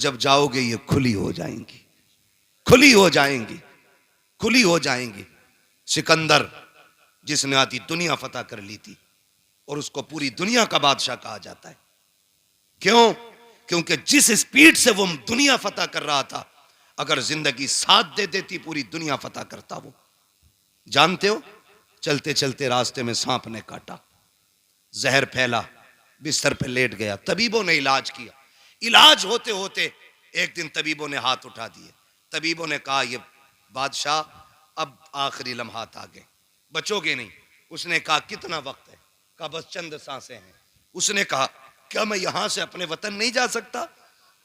जब जाओगे ये खुली हो जाएंगी, खुली हो जाएंगी, खुली हो जाएंगी। सिकंदर जिसने आधी दुनिया फतह कर ली थी और उसको पूरी दुनिया का बादशाह कहा जाता है। क्यों? क्योंकि जिस स्पीड से वो दुनिया फतह कर रहा था, अगर जिंदगी साथ दे देती पूरी दुनिया फतह करता वो। जानते हो, चलते चलते रास्ते में सांप ने काटा, जहर फैला, बिस्तर पे लेट गया, तबीबों ने इलाज किया, इलाज होते होते एक दिन तबीबों ने हाथ उठा दिए। तबीबों ने कहा ये बादशाह अब आखिरी लम्हात आ गए, बचोगे नहीं। उसने कहा कितना वक्त है? कहा बस चंद सांसें हैं। उसने कहा क्या मैं यहां से अपने वतन नहीं जा सकता?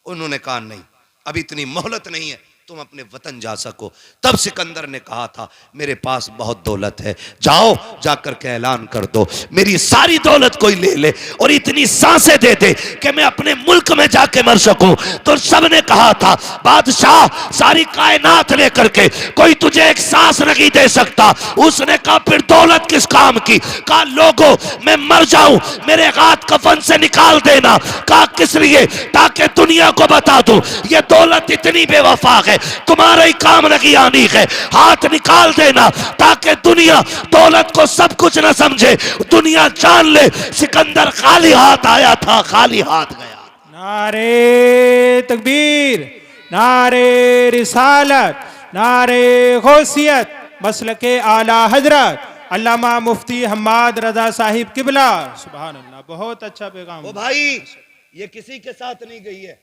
उन्होंने कहा नहीं, अभी इतनी मोहलत नहीं है, तुम अपने वतन जा सको। तब सिकंदर ने कहा था मेरे पास बहुत दौलत है, जाओ जाकर के ऐलान कर दो मेरी सारी दौलत कोई ले ले और इतनी सांसें दे दे कि मैं अपने मुल्क में जाके मर सकूं। तो सबने कहा था बादशाह सारी कायनात लेकर के कोई तुझे एक सांस नहीं दे सकता। उसने कहा फिर दौलत किस काम की? कहा लोगों मैं मर जाऊं, मेरे हाथ कफन से निकाल देना। कहा किस लिए? ताकि दुनिया को बता दूं ये दौलत इतनी बेवफा है, तुम्हारे ही काम नहीं आनी है। हाथ निकाल देना ताकि दुनिया दौलत को सब कुछ न समझे, दुनिया जान ले सिकंदर खाली हाथ आया था, खाली हाथ गया। नारे तकबीर, नारे रिसालत, नारे गौसियत, मसलके आला हजरत अल्लामा मुफ्ती हम्माद रजा साहिब किबला। सुभान अल्लाह, बहुत अच्छा पैगाम। ओ भाई ये किसी के साथ नहीं गई है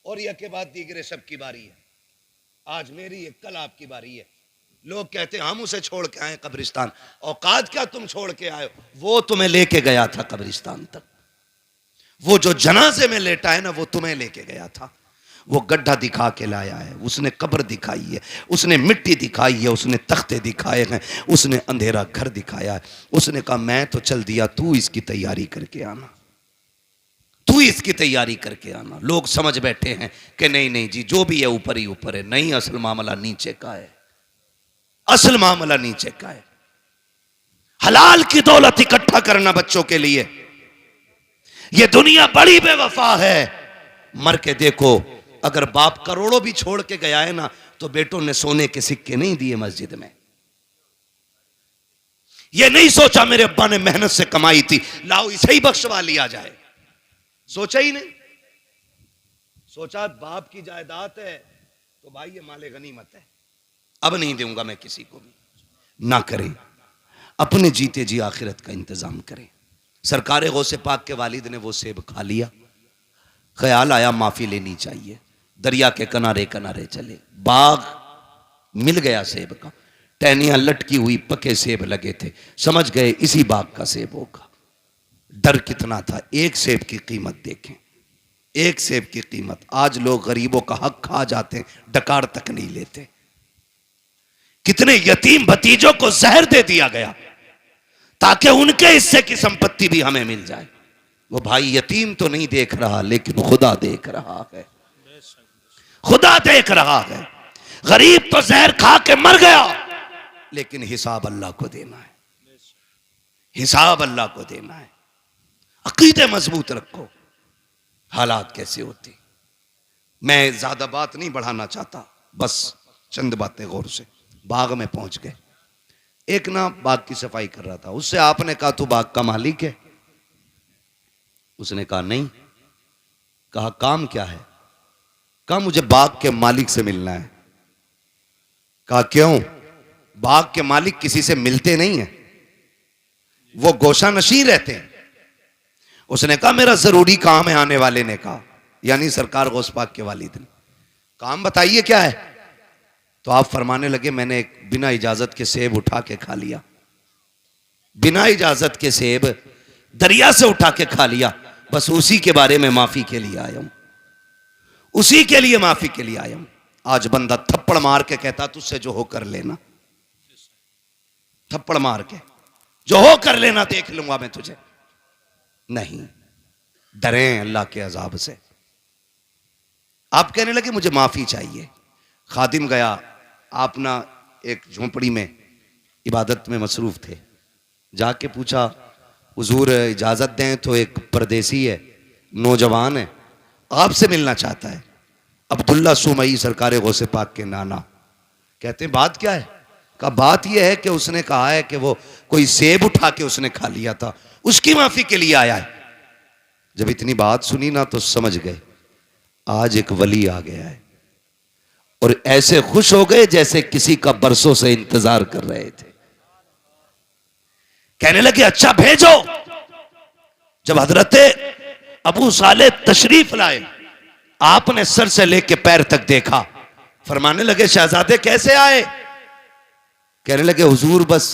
और यह के बाद दीगरे सब की बारी है। आज मेरी है, कल आपकी बारी है। लोग कहते हैं हम उसे छोड़ के आए कब्रिस्तान। औकात क्या तुम छोड़ के आए? वो तुम्हें लेके गया था कब्रिस्तान तक। वो जो जनाजे में लेटा है ना, वो तुम्हें लेके गया था। वो गड्ढा दिखा के लाया है, उसने कब्र दिखाई है, उसने मिट्टी दिखाई है, उसने तख्ते दिखाए हैं, उसने अंधेरा घर दिखाया है। उसने कहा मैं तो चल दिया, तू इसकी तैयारी करके आना, तू इसकी तैयारी करके आना। लोग समझ बैठे हैं कि नहीं नहीं जी जो भी है ऊपर ही ऊपर है। नहीं, असल मामला नीचे का है, असल मामला नीचे का है। हलाल की दौलत इकट्ठा करना बच्चों के लिए। यह दुनिया बड़ी बेवफा है। मर के देखो, अगर बाप करोड़ों भी छोड़ के गया है ना, तो बेटों ने सोने के सिक्के नहीं दिए मस्जिद में। यह नहीं सोचा मेरे अब्बा ने मेहनत से कमाई थी, लाओ इसे ही बख्शवा लिया जाए। सोचा ही नहीं। सोचा बाप की जायदाद है तो भाई ये माले गनीमत है, अब नहीं दूंगा मैं किसी को भी। ना करें, अपने जीते जी आखिरत का इंतजाम करें। सरकारे गौसे पाक के वालिद ने वो सेब खा लिया, ख्याल आया माफी लेनी चाहिए। दरिया के किनारे किनारे चले, बाग मिल गया सेब का, टहनियां लटकी हुई पके सेब लगे थे, समझ गए इसी बाग का सेब होगा। डर कितना था। एक सेब की कीमत देखें, एक सेब की कीमत। आज लोग गरीबों का हक खा जाते हैं, डकार तक नहीं लेते। कितने यतीम भतीजों को जहर दे दिया गया ताकि उनके हिस्से की संपत्ति भी हमें मिल जाए। वो भाई यतीम तो नहीं देख रहा, लेकिन खुदा देख रहा है, खुदा देख रहा है। गरीब तो जहर खा के मर गया, लेकिन हिसाब अल्लाह को देना है, हिसाब अल्लाह को देना है। अकीदे मजबूत रखो। हालात कैसे होते, मैं ज्यादा बात नहीं बढ़ाना चाहता, बस चंद बातें गौर से। बाग में पहुंच गए, एक ना बाग की सफाई कर रहा था, उससे आपने कहा तू बाग का मालिक है? उसने कहा नहीं। कहा काम क्या है? कहा मुझे बाग के मालिक से मिलना है। कहा क्यों? बाग के मालिक किसी से मिलते नहीं है, वो गोशा नशीं रहते हैं। उसने कहा मेरा जरूरी काम है। आने वाले ने कहा, यानी सरकार गौस पाक के वालिद ने। काम बताइए क्या है? तो आप फरमाने लगे मैंने एक बिना इजाजत के सेब उठा के खा लिया, बिना इजाजत के सेब दरिया से उठा के खा लिया, बस उसी के बारे में माफी के लिए आया हूं, उसी के लिए माफी के लिए आया हूं। आज बंदा थप्पड़ मार के कहता तुझसे जो हो कर लेना, थप्पड़ मार के जो हो कर लेना, देख लूंगा मैं तुझे। नहीं, डरें अल्लाह के अजाब से। आप कहने लगे मुझे माफी चाहिए। खादिम गया, आप ना एक झोंपड़ी में इबादत में मसरूफ थे, जाके पूछा हुजूर इजाजत दें तो एक परदेसी है, नौजवान है, आपसे मिलना चाहता है। अब्दुल्ला सुमई सरकार गौसे पाक के नाना कहते हैं बात क्या है? कहा बात यह है कि उसने कहा है कि वो कोई सेब उठा के उसने खा लिया था, उसकी माफी के लिए आया है। जब इतनी बात सुनी ना तो समझ गए आज एक वली आ गया है, और ऐसे खुश हो गए जैसे किसी का बरसों से इंतजार कर रहे थे। कहने लगे अच्छा भेजो। जब हजरत अबू साले तशरीफ लाए, आपने सर से लेके पैर तक देखा। फरमाने लगे शहजादे कैसे आए? कहने लगे हुजूर बस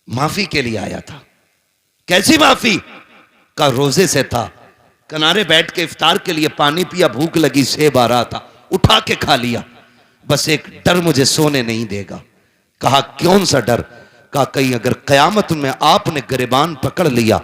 माफी के लिए आया था। कैसी माफी? का रोजे से था, किनारे बैठ के इफ्तार के लिए पानी पिया, भूख लगी, सेब आ रहा था, उठा के खा लिया। बस एक डर मुझे सोने नहीं देगा। कहा कौन सा डर? कहा कहीं अगर कयामत में आपने गिरबान पकड़ लिया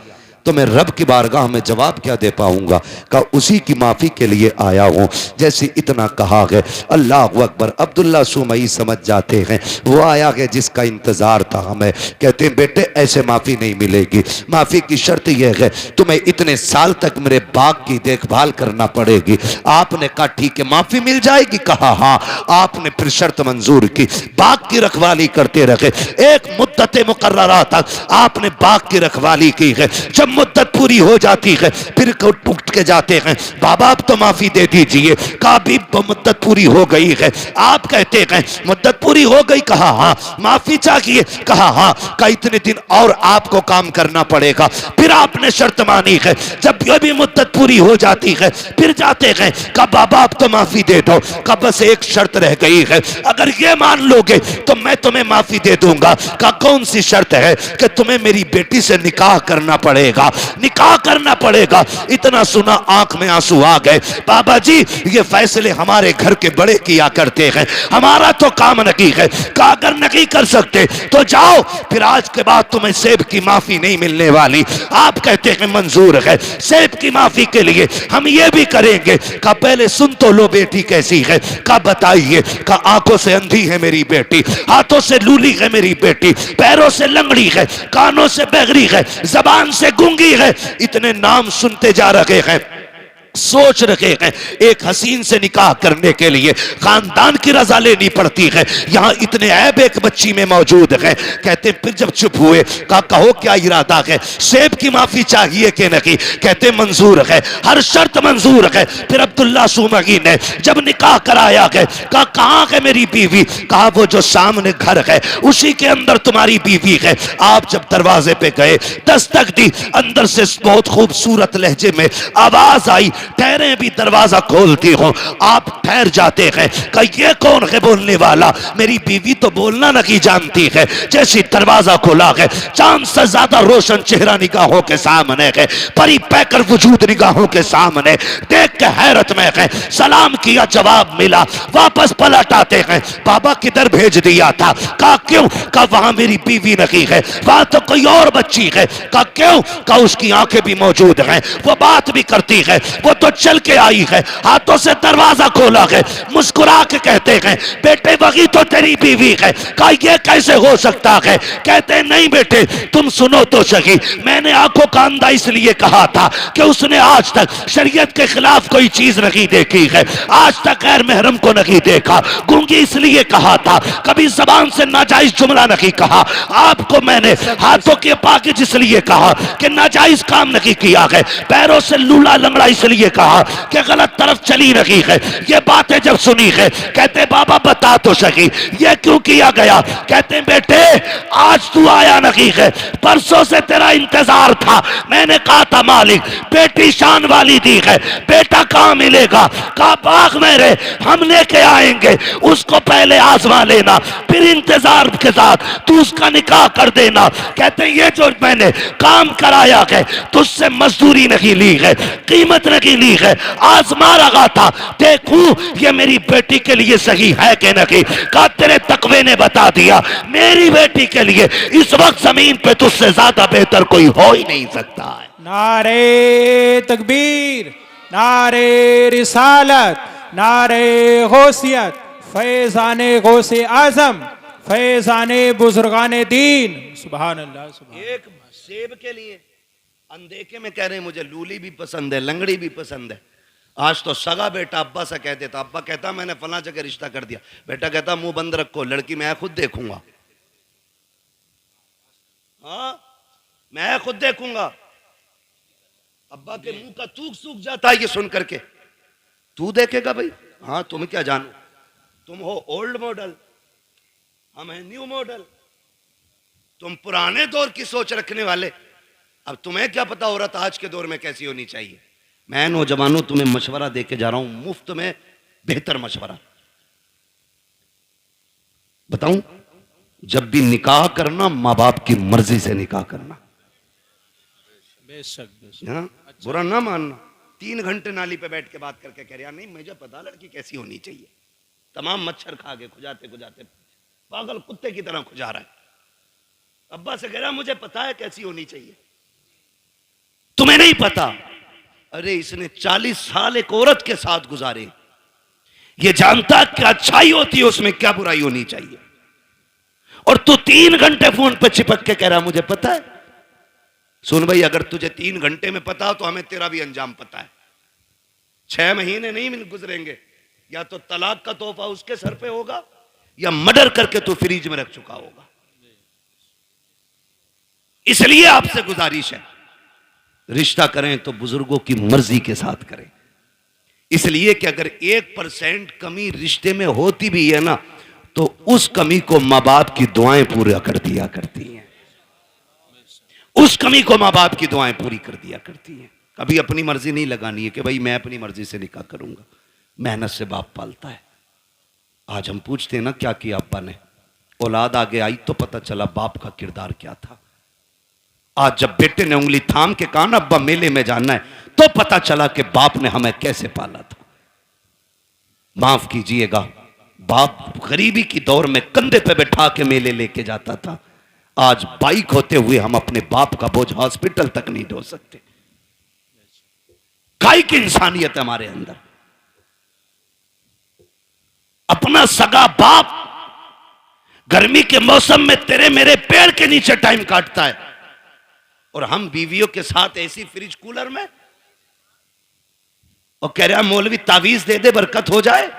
तो मैं रब की बारगाह में जवाब क्या दे पाऊंगा? कहा उसी की माफी के लिए आया हूं। जैसे इतना कहा है अल्लाह अकबर, अब्दुल्ला सुमई समझ जाते हैं वो आया है जिसका इंतजार था हमें। कहते हैं बेटे ऐसे माफी नहीं मिलेगी, माफी की शर्त यह है तुम्हें इतने साल तक मेरे बाग की देखभाल करना पड़ेगी। आपने कहा ठीक है माफी मिल जाएगी? कहा हाँ। आपने फिर शर्त मंजूर की, बाग की रखवाली करते रहे। एक मुद्दत मुकर्ररा तक आपने बाग की रखवाली की है। जब मुद्दत पूरी हो जाती है फिर उठ के जाते हैं बाबा अब तो माफी दे दीजिए। कहा भी मुद्दत पूरी हो गई है। आप कहते हैं मुद्दत पूरी हो गई? कहा हाँ। माफी चाहिए? कहा हाँ। का इतने दिन और आपको काम करना पड़ेगा। फिर आपने शर्त मानी है। जब ये भी मुद्दत पूरी हो जाती है फिर जाते हैं। कहा बाबा अब तो माफी दे दो। कहा बस एक शर्त रह गई है, अगर ये मान लोगे तो मैं तुम्हें माफी दे दूंगा। कहा कौन सी शर्त है? कि तुम्हें मेरी बेटी से निकाह करना पड़ेगा, निकाह करना पड़ेगा। इतना सुना आंख में आंसू आ गए। बाबा जी ये फैसले हमारे घर के बड़े किया करते हैं, हमारा तो काम नहीं है। कहा अगर नहीं कर सकते तो जाओ, फिर आज के बाद तुम्हें सेब की माफी नहीं मिलने वाली। आप कहते हैं मंजूर है, सेब की माफी के लिए हम ये भी करेंगे। कहा पहले सुन तो लो बेटी कैसी है। कहा बताइए। कहा आंखों से अंधी है मेरी बेटी, हाथों से लूली है मेरी बेटी, पैरों से लंगड़ी है, कानों से बहरी है, जबान से गूंगी है। इतने नाम सुनते जा रहे हैं, सोच रहे हैं एक हसीन से निकाह करने के लिए खानदान की रजा लेनी पड़ती है। यहां इतने ऐब एक बच्ची में मौजूद है। कहते फिर जब चुप हुए कहा कहो क्या इरादा है? सेब की माफी चाहिए कि नहीं? कहते मंजूर है, हर शर्त मंजूर है। फिर अब्दुल्ला सुमई ने जब निकाह कराया है कहा कहां है मेरी बीवी? कहा वो जो सामने घर है उसी के अंदर तुम्हारी बीवी है। आप जब दरवाजे पे गए दस्तक दी, अंदर से बहुत खूबसूरत लहजे में आवाज आई ठहरे भी दरवाजा खोलती हो। आप ठहर जाते हैं। कहा ये कौन है बोलने वाला? मेरी बीवी तो बोलना नहीं जानती है। जैसे दरवाजा खोला है चांद से ज्यादा रोशन चेहरा निगाहों के सामने है, परी पैकर वजूद निगाहों के सामने। देख के हैरत में है, सलाम किया जवाब मिला, वापस पलट आते हैं। बाबा किधर भेज दिया था? कहा क्यों? कहा वहां मेरी बीवी नहीं है, वहां तो कोई और बच्ची है। कहा क्यों? कहा उसकी आंखें भी मौजूद हैं, वो बात भी करती है, वो तो चल के आई है, हाथों से दरवाजा खोला है। मुस्कुरा के कहते हैं बेटे वही तो तेरी बीवी है। कहा ये कैसे हो सकता है? कहते नहीं बेटे तुम सुनो तो सही, मैंने आंखों का अंधा इसलिए कहा था कि उसने आज तक शरीयत के खिलाफ कोई चीज नहीं देखी है, आज तक गैर महरम को नहीं देखा। गूंगी इसलिए कहा था, कभी जबान से नाजायज जुमला नहीं कहा। आपको मैंने हाथों के पाकिज इसलिए कहा कि नाजायज काम नहीं किया है, पैरों से लूला लंगड़ा इसलिए कहा कि गलत तरफ चली रही है। ये बातें जब सुनी है कहते बाबा बता तो सही ये क्यों किया गया? कहते बेटे आज तू आया नहीं है, परसों से तेरा इंतजार था। मैंने कहा था मालिक बेटी शान वाली दी है, बेटा कहां मिलेगा? कहा बाग मेरे हम लेके आएंगे, उसको पहले आजमा लेना, फिर इंतजार के साथ तू उसका निकाह कर देना। कहते ये जो मैंने काम कराया है तुझसे मजदूरी नहीं ली है, कीमत नहीं ली है, आजमा रहा था देखूं ये मेरी बेटी के लिए सही है कि नहीं। कहा तेरे तकवे ने बता दिया मेरी बेटी के लिए इस वक्त जमीन पे तुझसे ज्यादा बेहतर कोई हो ही नहीं सकता है। नारे तकबीर, नारे रिसालत, नारे गौसियत, फैज़ाने गौसे आजम, फैज़ाने बुजुर्गाने दीन। सुभान अल्लाह। एक सेब के लिए अनदेखे में कह रहे हैं मुझे लूली भी पसंद है, लंगड़ी भी पसंद है, आज तो सगा बेटा अब्बा से कह देता, अब्बा कहता मैंने फला जगह रिश्ता कर दिया, बेटा कहता मुंह बंद रखो, लड़की मैं खुद देखूंगा। हाँ मैं खुद देखूंगा। अब्बा के मुंह का थूक सूख जाता है ये सुन करके। तू देखेगा भाई? हाँ तुम क्या जानो, तुम हो ओल्ड मॉडल, हम हैं न्यू मॉडल, तुम पुराने दौर की सोच रखने वाले। अब तुम्हें क्या पता औरत आज के दौर में कैसी होनी चाहिए। मैं नौजवानों तुम्हें मशवरा देके जा रहा हूं, मुफ्त में बेहतर मशवरा। बताऊं, जब भी निकाह करना माँ बाप की मर्जी से निकाह करना। बेशक बेशक। हाँ? बुरा ना मानना। 3 घंटे नाली पे बैठ के बात करके कह रहा नहीं मुझे पता लड़की कैसी होनी चाहिए। तमाम मच्छर खा के खुजाते खुजाते पागल कुत्ते की तरह खुजा रहा है। अब्बा से कह रहा मुझे पता है कैसी होनी चाहिए, तुम्हें नहीं पता। अरे इसने 40 साल एक औरत के साथ गुजारे, ये जानता क्या अच्छाई होती है उसमें, क्या बुराई होनी चाहिए। और तू 3 घंटे फोन पे चिपक के कह रहा मुझे पता है। सुन भाई, अगर तुझे 3 घंटे में पता हो तो हमें तेरा भी अंजाम पता है। 6 महीने नहीं मिल गुजरेंगे, या तो तलाक का तोहफा उसके सर पे होगा या मर्डर करके तू फ्रिज में रख चुका होगा। इसलिए आपसे गुजारिश है, रिश्ता करें तो बुजुर्गों की मर्जी के साथ करें। इसलिए कि अगर 1% कमी रिश्ते में होती भी है ना, तो उस कमी को माँ बाप की दुआएं पूरा कर दिया करती हैं। उस कमी को माँ बाप की दुआएं पूरी कर दिया करती हैं। कभी अपनी मर्जी नहीं लगानी है कि भाई मैं अपनी मर्जी से निकाह करूंगा। मेहनत से बाप पालता है। आज हम पूछते हैं ना क्या किया अब्बा ने, औलाद आगे आई तो पता चला बाप का किरदार क्या था। आज जब बेटे ने उंगली थाम के कहा ना अब्बा मेले में जाना है, तो पता चला कि बाप ने हमें कैसे पाला था। माफ कीजिएगा, बाप गरीबी की दौर में कंधे पे बैठा के मेले लेके जाता था। आज बाइक होते हुए हम अपने बाप का बोझ हॉस्पिटल तक नहीं ढो सकते। काय की इंसानियत है हमारे अंदर। अपना सगा बाप गर्मी के मौसम में तेरे मेरे पेड़ के नीचे टाइम काटता है, और हम बीवियों के साथ ऐसी फ्रिज कूलर में, और कह रहा मौलवी तावीज दे दे बरकत हो जाए।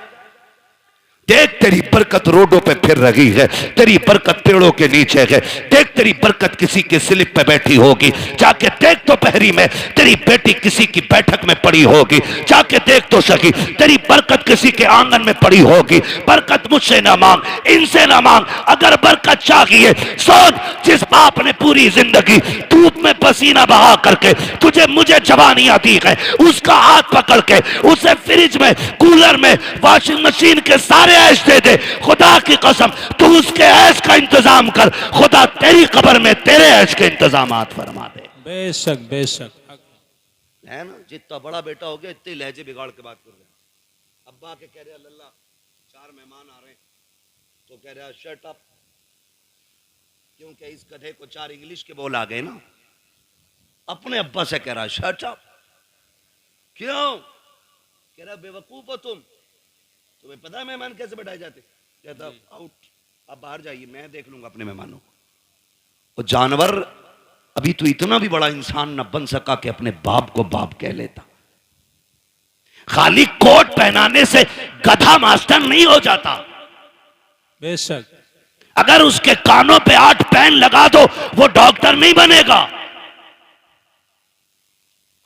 देख तेरी बरकत रोडों पे फिर रही है, तेरी बरकत पेड़ों के नीचे है। देख तेरी बरकत किसी के स्लिप पे बैठी होगी, जाके देख तो पहरी में तेरी बेटी किसी की बैठक में पड़ी होगी, जाके देख तो सही तेरी बरकत किसी के आंगन में पड़ी होगी। बरकत मुझसे ना मांग, इनसे ना मांग। अगर बरकत चाहिए सोच, जिस बाप ने पूरी जिंदगी धूप में पसीना बहा करके तुझे मुझे जवानियां दी है, उसका हाथ पकड़ के उसे फ्रिज में कूलर में वॉशिंग मशीन के सारे ऐश दे दे। खुदा की कसम तू उसके ऐश का इंतजाम कर, खुदा तेरी कब्र में तेरे ऐश के इंतजामात फरमा दे। बेशक बेशक है ना, जितना बड़ा बेटा हो गया इतने लहजे बिगाड़ के बात कर रहे हैं। अब्बा के कह रहे अल्लाह 4 मेहमान आ रहे हैं, तो कह रहा शट अप, क्योंकि इस गधे को 4 इंग्लिश के बोल आ गए ना। अपने अब्बा से कह रहा शट अप, क्यों? कह रहा बेवकूफ हो तुम, तुम्हें पता है मेहमान कैसे बैठाए जाते? कहता आउट, आप बाहर जाइए, मैं देख लूंगा अपने मेहमानों को। वो जानवर अभी तो इतना भी बड़ा इंसान न बन सका कि अपने बाप को बाप कह लेता। खाली कोट पहनाने से गधा मास्टर नहीं हो जाता। बेशक अगर उसके कानों पे 8 पेन लगा दो वो डॉक्टर नहीं बनेगा।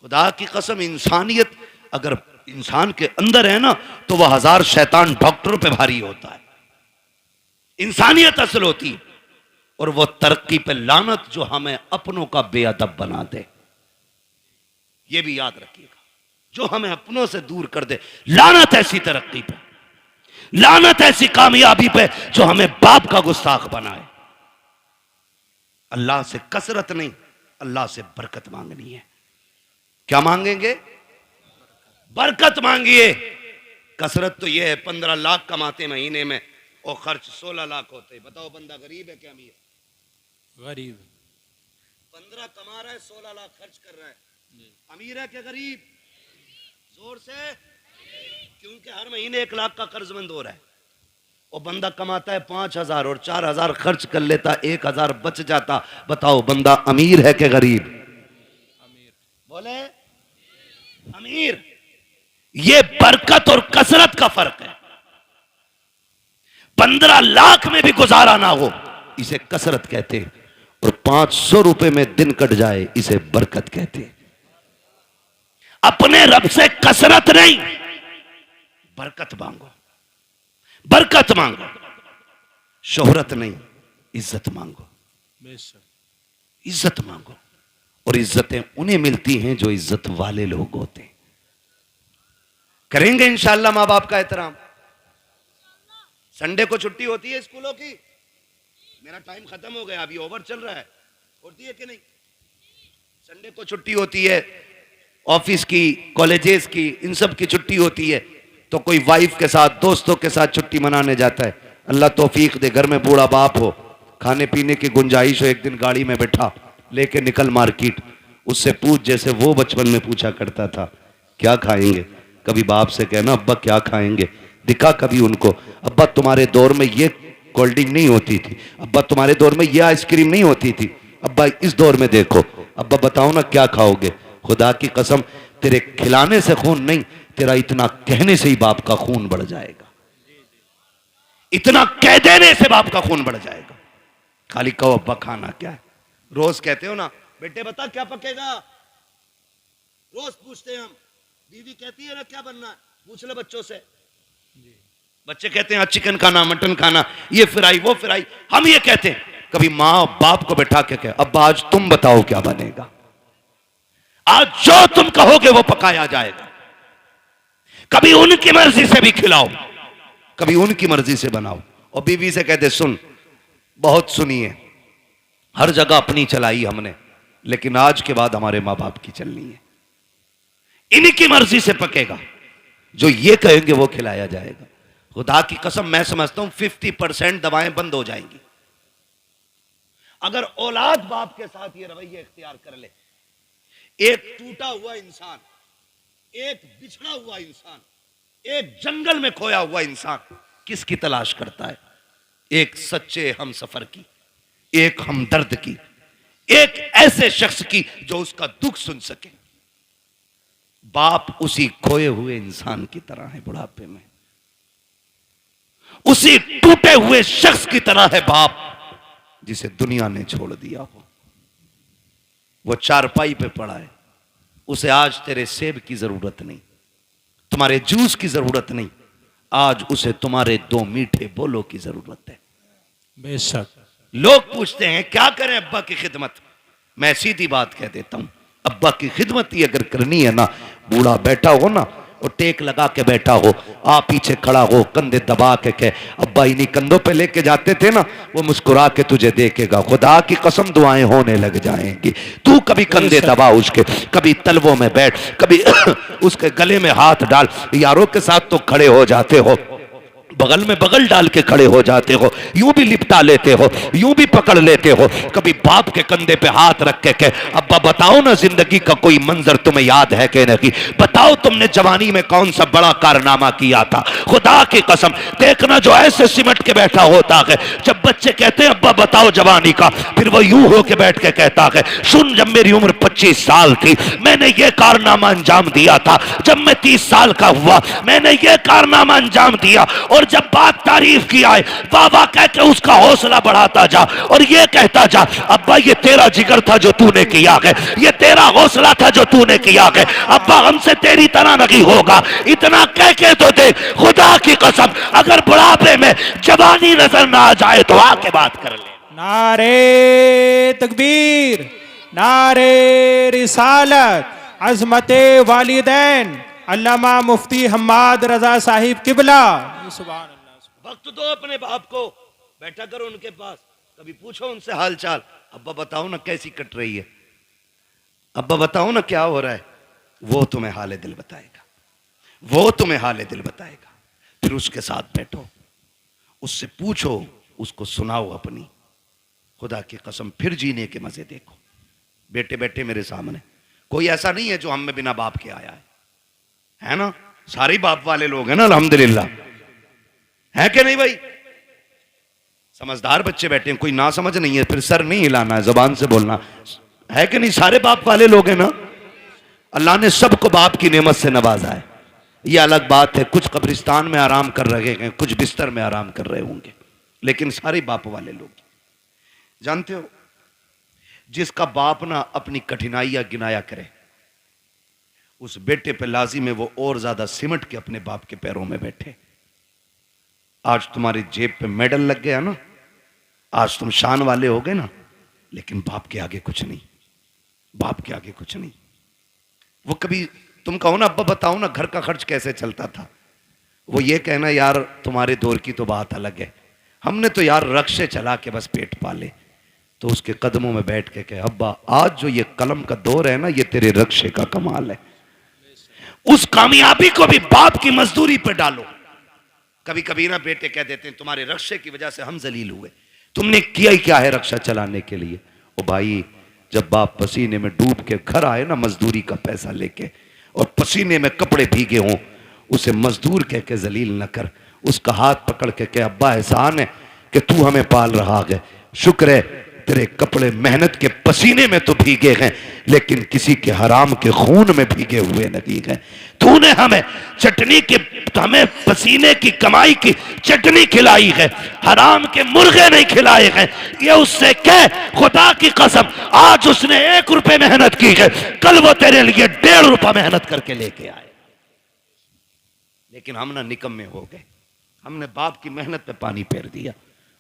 खुदा की कसम, इंसानियत अगर इंसान के अंदर है ना, तो वह 1000 शैतान डॉक्टरों पे भारी होता है। इंसानियत असल होती है। और वो तरक्की पे लानत जो हमें अपनों का बेअदब बना दे, ये भी याद रखिएगा। जो हमें अपनों से दूर कर दे, लानत ऐसी तरक्की पे, लानत ऐसी कामयाबी पे जो हमें बाप का गुस्ताख बनाए। अल्लाह से कसरत नहीं, अल्लाह से बरकत मांगनी है। क्या मांगेंगे? बरकत मांगिए। कसरत तो यह है 15 लाख कमाते महीने में और खर्च 16 लाख होते। बताओ बंदा गरीब है क्या अमीर? गरीब। 15 कमा रहा है, 16 लाख खर्च कर रहा है। अमीर है क्या गरीब? जोर से, क्योंकि हर महीने 1 लाख का कर्जमंद हो रहा है। और बंदा कमाता है 5000 और 4000 खर्च कर लेता, 1000 बच जाता। बताओ बंदा अमीर है क्या गरीब? अमीर। बोले अमीर। ये बरकत और कसरत का फर्क है। 15 लाख में भी गुजारा ना हो, इसे कसरत कहते हैं, और 500 रुपए में दिन कट जाए, इसे बरकत कहते हैं। अपने रब से कसरत नहीं, बरकत मांगो, बरकत मांगो, शोहरत नहीं, इज्जत मांगो, बेशक, इज्जत मांगो। और इज्जतें उन्हें मिलती हैं जो इज्जत वाले लोग होते हैं। करेंगे इंशाअल्लाह मां बाप का एहतराम। संडे को छुट्टी होती है स्कूलों की? मेरा टाइम खत्म हो गया, अभी ओवर चल रहा है, होती है कि नहीं? संडे को छुट्टी होती है, ऑफिस की, कॉलेजेस की, इन सब की छुट्टी होती है, तो कोई वाइफ के साथ, दोस्तों के साथ छुट्टी मनाने जाता है। अल्लाह तौफीक दे, घर में बूढ़ा बाप हो, खाने पीने की गुंजाइश हो, एक दिन गाड़ी में बैठा, लेके निकल मार्केट, उससे पूछ जैसे वो बचपन में पूछा करता था, क्या खाएंगे? कभी बाप से कहना अब्बा क्या खाएंगे, दिखा कभी उनको, अब्बा तुम्हारे दौर में ये कोल्ड ड्रिंक नहीं होती थी, अब्बा तुम्हारे दौर में ये आइसक्रीम नहीं होती थी, अब्बा इस दौर में देखो, अब्बा बताओ ना क्या खाओगे? खुदा की कसम, तेरे खिलाने से खून नहीं, तेरा इतना कहने से ही बाप का खून बढ़ जाएगा, इतना कह देने से बाप का खून बढ़ जाएगा। खाली कहो अब्बा खाना क्या है। रोज कहते हो ना, बेटे बता क्या पकेगा, रोज पूछते हैं हम। बीवी कहती है ना क्या बनना है, पूछ ले बच्चों से। बच्चे कहते हैं चिकन खाना, मटन खाना, ये फ्राई वो फ्राई। हम ये कहते हैं, कभी माँ बाप को बैठा के कहे अब्बा आज तुम बताओ क्या बनेगा, आज जो तुम कहोगे वो पकाया जाएगा। कभी उनकी मर्जी से भी खिलाओ, कभी उनकी मर्जी से बनाओ। और बीवी से कहते सुन, बहुत सुनी है, हर जगह अपनी चलाई हमने, लेकिन आज के बाद हमारे मां बाप की चलनी है, इनकी मर्जी से पकेगा, जो ये कहेंगे वो खिलाया जाएगा। खुदा की कसम मैं समझता हूं 50% दवाएं बंद हो जाएंगी अगर औलाद बाप के साथ ये रवैया इख्तियार कर ले। एक टूटा हुआ इंसान, एक बिछड़ा हुआ इंसान, एक जंगल में खोया हुआ इंसान किसकी तलाश करता है? एक सच्चे हम सफर की, एक हमदर्द की, एक ऐसे शख्स की जो उसका दुख सुन सके। बाप उसी खोए हुए इंसान की तरह है बुढ़ापे में, उसी टूटे हुए शख्स की तरह है बाप जिसे दुनिया ने छोड़ दिया हो। वो चारपाई पे पड़ा है, उसे आज तेरे सेब की जरूरत नहीं, तुम्हारे जूस की जरूरत नहीं, आज उसे तुम्हारे 2 मीठे बोलों की जरूरत है। बेशक। लोग पूछते हैं क्या करें अब्बा की खिदमत, मैं सीधी बात कह देता हूं, अब्बा की खिदमत ही अगर करनी है ना, बूढ़ा बैठा हो ना और टेक लगा के बैठा हो, आप पीछे खड़ा हो, कंधे दबा के कहे अब्बा इन्हीं कंधों पे लेके जाते थे ना, वो मुस्कुरा के तुझे देखेगा, खुदा की कसम दुआएं होने लग जाएंगी। तू कभी कंधे दबा उसके, कभी तलवों में बैठ, कभी उसके गले में हाथ डाल, यारों के साथ तो खड़े हो जाते हो, बगल में बगल डाल के खड़े हो जाते हो, यूं भी लिपटा लेते हो, यूं भी पकड़ लेते हो, कभी बाप के कंधे पे हाथ रख के अब्बा बताओ ना जिंदगी का कोई मंजर तुम्हें याद है कि नहीं, बताओ तुमने जवानी में कौन सा बड़ा कारनामा किया था। खुदा की कसम देखना जो ऐसे सिमट के बैठा होता है, जब बच्चे कहते हैं अब्बा बताओ जवानी का, फिर वो यूं होके बैठ के कहता है सुन जब मेरी उम्र 25 साल थी मैंने ये कारनामा अंजाम दिया था, जब मैं 30 साल का हुआ मैंने ये कारनामा अंजाम दिया। और जब बात तारीफ की आए वाह वाह कह के उसका हौसला बढ़ाता जा और ये कहता जा अब्बा ये तेरा जिगर था जो तूने किया है, ये तेरा हौसला था जो तूने किया है, अब्बा हमसे तेरी तरह नहीं होगा, इतना कह के तो दे। खुदा की कसम अगर बुढ़ापे में जवानी नजर ना आ जाए तो आके बात कर ले। नारे तकबीर, नारे रिसालत, अजमते वालिदैन अल्लामा मुफ्ती हम्माद रजा साहिब किबला। सुभान अल्लाह। वक्त दो अपने बाप को, बैठा करो उनके पास, कभी पूछो उनसे हाल चाल, अब्बा बताओ ना कैसी कट रही है, अब्बा बताओ ना क्या हो रहा है, वो तुम्हें हाल दिल बताएगा, वो तुम्हें हाल दिल बताएगा। फिर उसके साथ बैठो, उससे पूछो, उसको सुनाओ अपनी, खुदा की कसम फिर जीने के मजे देखो। बेटे बेटे मेरे सामने कोई ऐसा नहीं है जो हम में बिना बाप के आया है ना? सारे बाप वाले लोग हैं ना अल्हम्दुलिल्लाह, है कि नहीं भाई? समझदार बच्चे बैठे हैं, कोई ना समझ नहीं है, फिर सर नहीं हिलाना है, जबान से बोलना है कि नहीं? सारे बाप वाले लोग हैं ना? अल्लाह ने सबको बाप की नेमत से नवाजा है, ये अलग बात है, कुछ कब्रिस्तान में आराम कर रहे हैं, कुछ बिस्तर में आराम कर रहे होंगे, लेकिन सारे बाप वाले लोग। जानते हो, जिसका बाप ना अपनी कठिनाइयां गिनाया करे, उस बेटे पे लाजिम है वो और ज्यादा सिमट के अपने बाप के पैरों में बैठे। आज तुम्हारी जेब पे मेडल लग गया ना, आज तुम शान वाले हो गए ना, लेकिन बाप के आगे कुछ नहीं, बाप के आगे कुछ नहीं। वो कभी तुम कहो ना, अब्बा बताओ ना घर का खर्च कैसे चलता था, वो ये कहना यार तुम्हारे दौर की तो बात अलग है, हमने तो यार रक्शे चला के बस पेट पाले। तो उसके कदमों में बैठ के कहे, अब्बा आज जो ये कलम का दौर है ना, ये तेरे रक्शे का कमाल है। उस कामयाबी को भी बाप की मजदूरी पे डालो। कभी कभी ना बेटे कह देते हैं तुम्हारे रक्शे की वजह से हम जलील हुए, तुमने किया ही क्या है रक्षा चलाने के लिए। ओ भाई, जब बाप पसीने में डूब के घर आए ना मजदूरी का पैसा लेके, और पसीने में कपड़े भीगे हों, उसे मजदूर कह के जलील न कर, उसका हाथ पकड़ के कह अब्बा एहसान है कि तू हमें पाल रहा है, शुक्र है तेरे कपड़े मेहनत के पसीने में तो भीगे हैं, लेकिन किसी के हराम के खून में भीगे हुए नहीं हैं। तूने हमें चटनी के, हमें पसीने की कमाई की चटनी खिलाई है, हराम के मुर्गे नहीं खिलाए हैं। ये उससे कह खुदा की कसम, आज उसने 1 रुपए मेहनत की है, कल वो तेरे लिए 1.5 रुपया मेहनत करके लेके आए। लेकिन हम ना निकम्मे हो गए, हमने बाप की मेहनत पे पानी फेर दिया।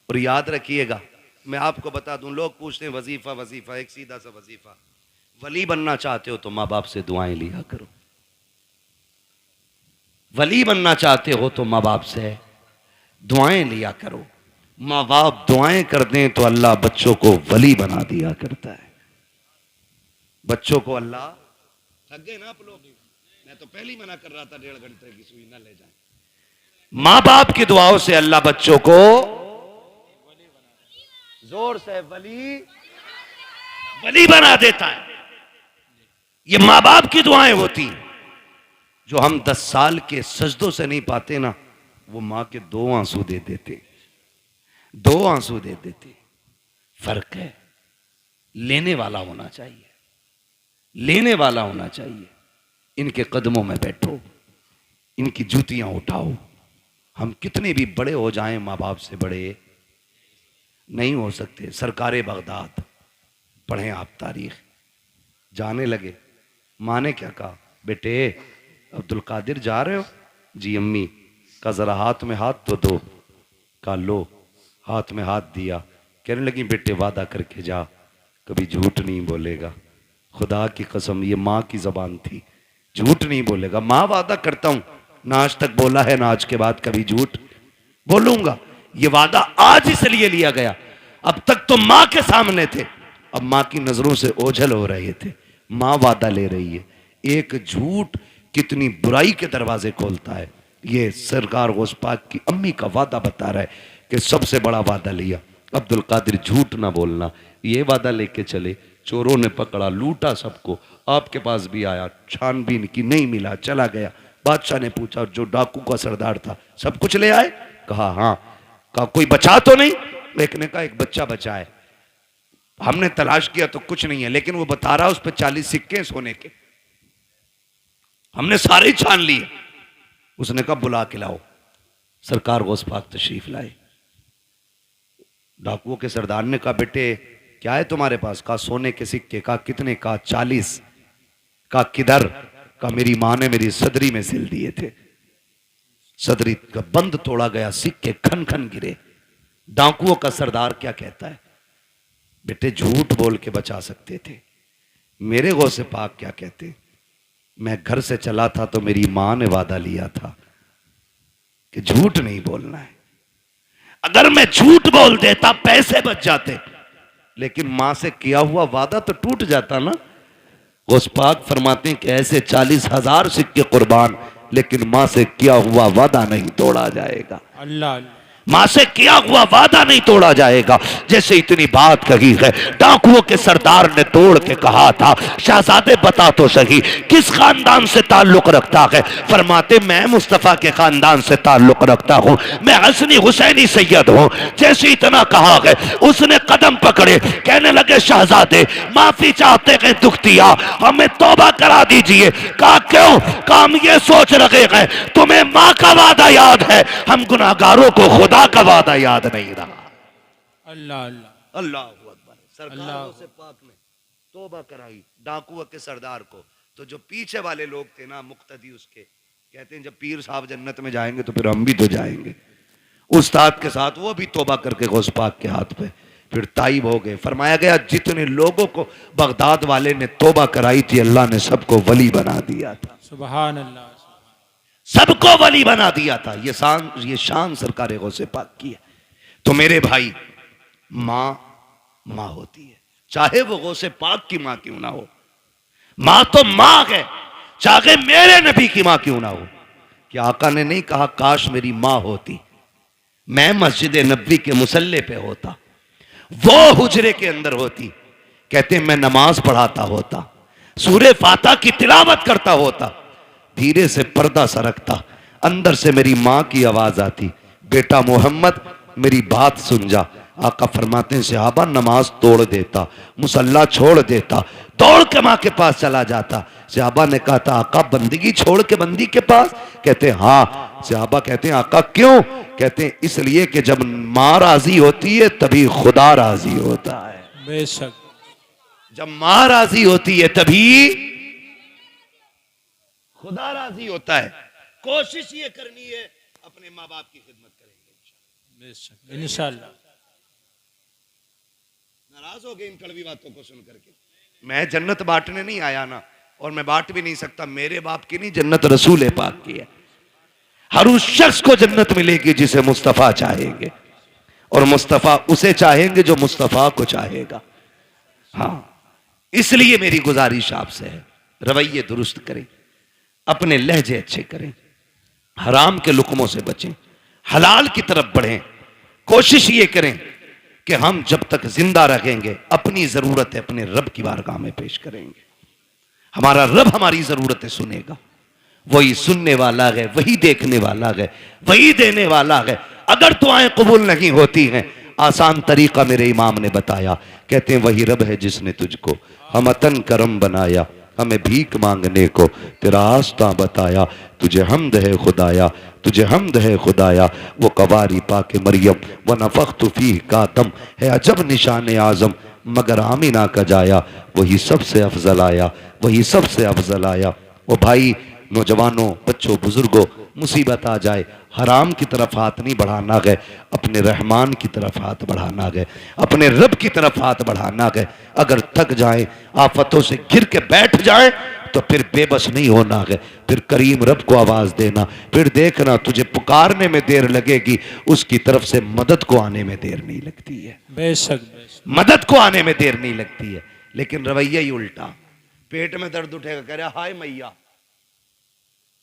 और याद रखिएगा, मैं आपको बता दूं, लोग पूछते हैं वजीफा वजीफा, एक सीधा सा वजीफा, वली बनना चाहते हो तो माँ बाप से दुआएं लिया करो। वली बनना चाहते हो तो माँ बाप से दुआएं लिया करो। माँ बाप दुआएं कर दें तो अल्लाह बच्चों को वली बना दिया करता है। बच्चों को अल्लाह, थक गए ना आप लोग, मैं तो पहले ही मना कर रहा था 1.5 घंटे की सुई ना ले जाए। माँ बाप की दुआओं से अल्लाह बच्चों को, जोर से, वली बना देता है। ये माँ बाप की दुआएं होती हैं। जो हम 10 साल के सजदों से नहीं पाते ना, वो माँ के 2 आंसू दे देते, 2 आंसू दे देते। फर्क है, लेने वाला होना चाहिए, लेने वाला होना चाहिए। इनके कदमों में बैठो, इनकी जूतियां उठाओ। हम कितने भी बड़े हो जाएं, माँ बाप से बड़े नहीं हो सकते। सरकारे बगदाद पढ़ें आप तारीख, जाने लगे, माँ ने क्या कहा, बेटे अब्दुल कादिर जा रहे हो? जी अम्मी। का जरा हाथ में हाथ तो दो। का लो, हाथ में हाथ दिया। कहने लगी बेटे वादा करके जा, कभी झूठ नहीं बोलेगा। खुदा की कसम, ये माँ की जबान थी, झूठ नहीं बोलेगा। माँ वादा करता हूं, ना आज तक बोला है ना आज के बाद कभी झूठ बोलूंगा। ये वादा आज इसलिए लिया गया, अब तक तो माँ के सामने थे, अब माँ की नजरों से ओझल हो रहे थे। माँ वादा ले रही है। एक झूठ कितनी बुराई के दरवाजे खोलता है। ये सरकार गौस पाक की अम्मी का वादा बता रहा है कि सबसे बड़ा वादा लिया, अब्दुल कादिर झूठ ना बोलना। ये वादा लेके चले, चोरों ने पकड़ा, लूटा सबको, आपके पास भी आया, छानबीन की, नहीं मिला, चला गया। बादशाह ने पूछा जो डाकू का सरदार था, सब कुछ ले आए? कहा हाँ। कहा कोई बचा तो नहीं? एक ने कहा एक बच्चा बचा है, हमने तलाश किया तो कुछ नहीं है, लेकिन वो बता रहा उस पर 40 सिक्के सोने के, हमने सारे ही छान लिए। उसने कहा बुला के लाओ। सरकार गौस पाक तशरीफ लाए। डाकुओं के सरदार ने कहा बेटे क्या है तुम्हारे पास? कहा सोने के सिक्के। कहा कितने? कहा 40। कहा किधर? कहा मेरी मां ने मेरी सदरी में सिल दिए थे, सदरी का बंद तोड़ा गया, सिक्के खन खन गिरे। डाकुओं का सरदार क्या कहता है? बेटे झूठ बोल के बचा सकते थे। मेरे गौसे पाक क्या कहते? मैं घर से चला था तो मेरी मां ने वादा लिया था कि झूठ नहीं बोलना है। अगर मैं झूठ बोल देता पैसे बच जाते, लेकिन मां से किया हुआ वादा तो टूट जाता ना। गौस पाक फरमाते हैं कि ऐसे 40,000 सिक्के कुर्बान, लेकिन मां से किया हुआ वादा नहीं तोड़ा जाएगा। अल्लाह। मां से किया हुआ वादा नहीं तोड़ा जाएगा। जैसे इतनी बात कही है, डाकुओं के सरदार ने तोड़ के कहा था, शहजादे बता तो सही किस खानदान से ताल्लुक रखता है। फरमाते मैं मुस्तफा के खानदान से ताल्लुक रखता हूं, मैं हसनी हुसैनी सैयद हूं। जैसे इतना कहा है, उसने कदम पकड़े, कहने लगे शहजादे माफी चाहते हैं, दुख दिया, हमें तौबा करा दीजिए। कहा क्यों? काम ये सोच रखे हैं तुम्हें मां का वादा याद है, हम गुनाहगारों को खुदा का वादा याद नहीं रहा। अल्लाह अल्लाह अल्लाह अकबर। सरकारों अल्लाह। से पाक ने तौबा कराई डाकुओं के सरदार को। तो जो पीछे वाले लोग थे ना, मुक्तदी उसके, कहते हैं जब पीर साहब जन्नत में जाएंगे तो फिर हम भी तो जाएंगे। उस्ताद के साथ वो भी तौबा करके गौस पाक के हाथ पे फिर ताइब हो गए। फरमाया गया जितने लोगों को बगदाद वाले ने तौबा कराई थी, अल्लाह ने सबको वली बना दिया था, सुभान अल्लाह। सबको वली बना दिया था। ये शान सरकार गौसे पाक की है। तो मेरे भाई, मां मां होती है, चाहे वो गौसे पाक की मां क्यों ना हो। मां तो मां है, चाहे मेरे नबी की मां क्यों ना हो। कि आका ने नहीं कहा काश मेरी मां होती, मैं मस्जिद नबी के मुसल्ले पे होता, वो हुजरे के अंदर होती, कहते मैं नमाज पढ़ाता होता, सूरे फाता की तिलावत करता होता, धीरे से पर्दा सरकता, अंदर से मेरी मां की आवाज आती, बेटा मोहम्मद मेरी बात सुन जा। आका फरमाते हैं सहाबा नमाज तोड़ देता, मुसल्ला छोड़ देता, दौड़ के मां के पास चला जाता। सहाबा ने कहा था आका बंदगी छोड़ के बंदी के पास? कहते हाँ। सहाबा कहते हैं आका क्यों? कहते हैं इसलिए कि जब मां राजी होती है तभी खुदा राजी होता है। बेशक। जब मां राजी होती है तभी खुदा राजी होता है। कोशिश ये करनी है अपने माँ बाप की खिदमत करेंगे बेशक इंशाअल्लाह। नाराज हो गए इन कड़वी बातों को सुन करके। मैं जन्नत बांटने नहीं आया ना, और मैं बांट भी नहीं सकता। मेरे बाप की नहीं, जन्नत रसूल पाक की है। हर उस शख्स को जन्नत मिलेगी जिसे मुस्तफा चाहेंगे, और मुस्तफा उसे चाहेंगे जो मुस्तफा को चाहेगा। हाँ, इसलिए मेरी गुजारिश आपसे है रवैये दुरुस्त करें, अपने लहजे अच्छे करें, हराम के लुकमों से बचें, हलाल की तरफ बढ़ें। कोशिश ये करें कि हम जब तक जिंदा रहेंगे अपनी जरूरतें अपने रब की बारगाह में पेश करेंगे। हमारा रब हमारी जरूरतें सुनेगा। वही सुनने वाला है, वही देखने वाला है, वही देने वाला है। अगर दुआएं कबूल नहीं होती हैं, आसान तरीका मेरे इमाम ने बताया। कहते हैं वही रब है जिसने तुझको हमतन करम बनाया, हमें भीख मांगने को तेरा आस्था बताया। तुझे हमद है खुदाया, तुझे हमद है खुदाया, वो कवारी पाके मरियम व नफख्तु फीह का दम है अजब निशान आजम, मगर आमिना का जाया वही सबसे अफजल आया, वही सबसे अफजल आया। ओ भाई नौजवानों, बच्चों, बुजुर्गों, मुसीबत आ जाए हराम की तरफ हाथ नहीं बढ़ाना है, अपने रहमान की तरफ हाथ बढ़ाना है, अपने रब की तरफ हाथ बढ़ाना है। अगर थक जाए, आफतों से घिर के बैठ जाए तो फिर बेबस नहीं होना है, फिर करीम रब को आवाज देना। फिर देखना तुझे पुकारने में देर लगेगी, उसकी तरफ से मदद को आने में देर नहीं लगती है। बेशक मदद को आने में देर नहीं लगती है। लेकिन रवैया ही उल्टा, पेट में दर्द उठेगा कह रहा हाय मैया,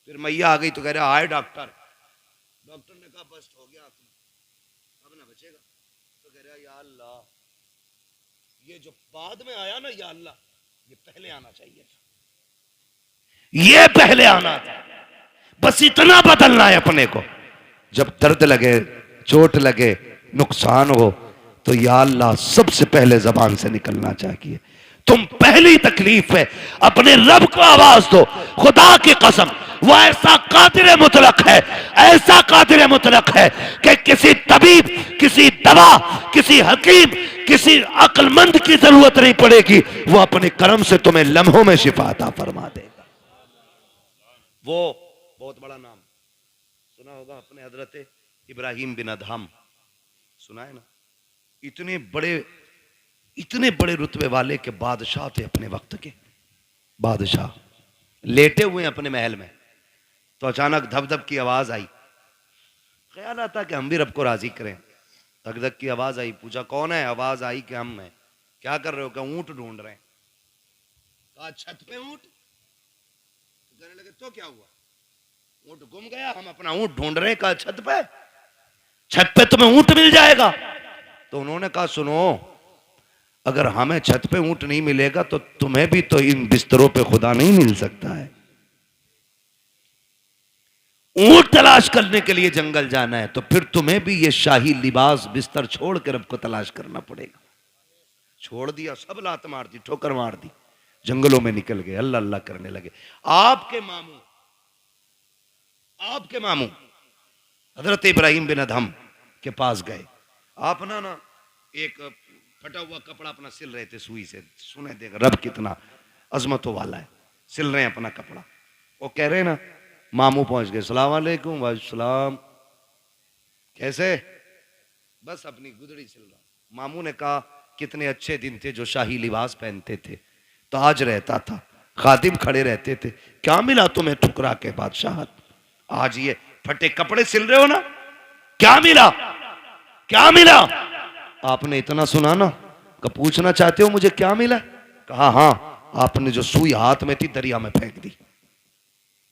फिर मैया आ गई तो कह रहा हाय डॉक्टर। डॉक्टर ने कहा बस हो गया अब ना बचेगा। तो कह रहा या अल्लाह, ये जो बाद में आया ना, या अल्लाह ये पहले आना चाहिए था, ये पहले आना था। बस इतना बदलना है अपने को। जब दर्द लगे, चोट लगे, नुकसान हो, तो या अल्लाह सबसे पहले जबान से निकलना चाहिए। तुम पहली तकलीफ है अपने रब को आवाज दो। खुदा की कसम वो ऐसा कादिर मुतलक है, ऐसा कादिर मुतलक है कि किसी तबीब, किसी दवा, किसी हकीम, किसी अक्लमंद की जरूरत नहीं पड़ेगी। वो अपने करम से तुम्हें लम्हों में शिफा अता फरमा देगा। वो बहुत बड़ा नाम सुना होगा अपने हजरत इब्राहिम बिन अदहम, सुना है ना? इतने बड़े रुतबे वाले के बादशाह थे, अपने वक्त के बादशाह। लेटे हुए अपने महल में, तो अचानक धब धब की आवाज आई। ख्याल आता कि हम भी रब को राजी करें। धक धक की आवाज आई, पूछा कौन है? आवाज आई कि हम हैं। क्या कर रहे हो? क्या ऊंट ढूंढ रहे हैं। कहा छत पे ऊंट। तो कहने लगे तो क्या हुआ? ऊंट गुम गया, हम अपना ऊंट ढूंढ रहे हैं। कहा छत पे। छत पे तुम्हें ऊंट मिल जाएगा। तो उन्होंने कहा सुनो, अगर हमें छत पे ऊंट नहीं मिलेगा तो तुम्हें भी तो इन बिस्तरों पे खुदा नहीं मिल सकता है। ऊंट तलाश करने के लिए जंगल जाना है तो फिर तुम्हें भी ये शाही लिबास बिस्तर छोड़ कर रब को तलाश करना पड़ेगा। छोड़ दिया, सब लात मार दी, ठोकर मार दी, जंगलों में निकल गए, अल्लाह अल्लाह करने लगे। आपके मामू हजरत इब्राहिम बिन अदहम के पास गए। आप ना एक फटा हुआ कपड़ा अपना सिल रहे थे सुई से। सुने देगा रब कितना अजमतों वाला है, सिल रहे हैं अपना कपड़ा। वो कह रहे ना, मामू पहुंच गए, सलाम वालेकुम। वालेकुम, कैसे? बस अपनी गुदड़ी सिल रहा। मामू ने कहा कितने अच्छे दिन थे जो शाही लिबास पहनते थे, ताज रहता था, खादिम खड़े रहते थे, क्या मिला तुम्हें ठुकरा के बादशाहत? आज ये फटे कपड़े सिल रहे हो ना, क्या मिला? क्या मिला? आपने इतना सुना ना, कि पूछना चाहते हो मुझे क्या मिला? कहा हाँ, आपने जो सुई हाथ में थी दरिया में फेंक दी।